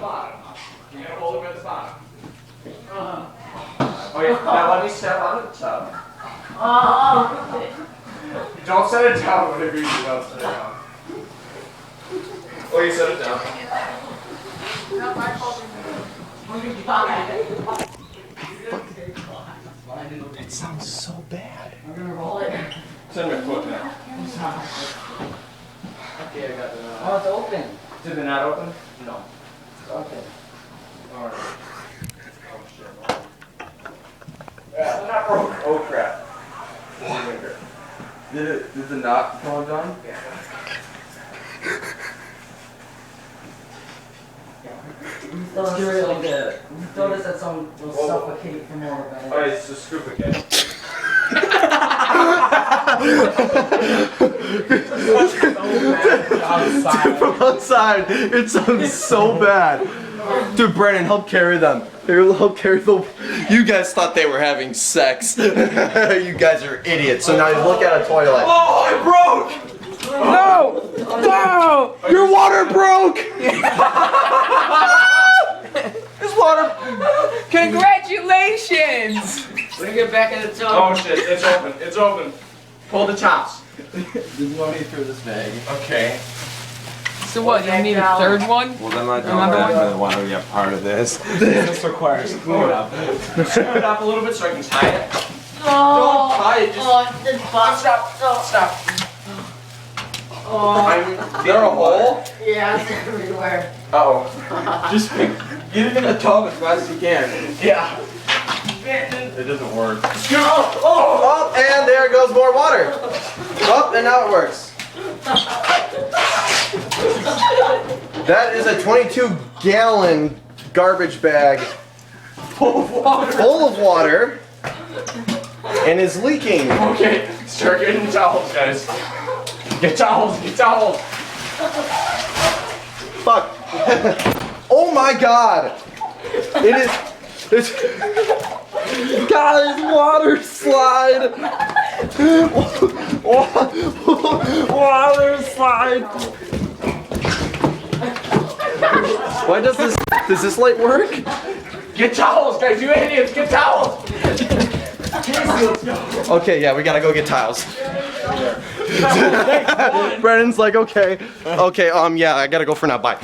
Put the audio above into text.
bottom. You're gonna hold him at the bottom. Oh yeah, now let me step on the tub. Don't set it down whenever you don't set it down. Oh, you set it down. It sounds so bad. I'm gonna roll it. Send my foot now. Okay, I got the knot. Oh, it's open. Did the knot open? No. It's open. Alright. Oh shit. Yeah, the knot broke. Oh crap. Did the knot fall down? Yeah. Let's get rid of it. Throw this at some will suffocate for more of it. Alright, it's just scoop again. Dude, from outside, it sounds so bad. Dude, Brandon, help carry them. Help carry the. You guys thought they were having sex. You guys are idiots. So now you look at a toilet. Oh, it broke! No! No! Your water broke! This water. Congratulations! Bring it back in the tub. Oh shit, it's open. It's open. Pull the tops. Did you want me to throw this bag? Okay. So what, you need a third one? Well, then I Another one? don't want to be a part of this. This requires cleanup. Scoop it up a little bit so I can tie it. Oh, Don't tie it, just stop. Oh, Is there a hole? yeah, it's everywhere. Uh-oh. Just get it in the tub as fast as you can. Yeah. It doesn't work. Oh, and there goes more water. Oh, and now it works. That is a 22-gallon garbage bag Full of water. full of water and is leaking. Okay, start getting towels, guys. Get towels, get towels. Fuck. Oh my god. It is. It's, guys, water slide. Water slide. Why does this light work? Get towels, guys, you idiots, get towels. Okay, yeah, we gotta go get tiles. Brennan's like, okay, yeah, I gotta go for now. Bye.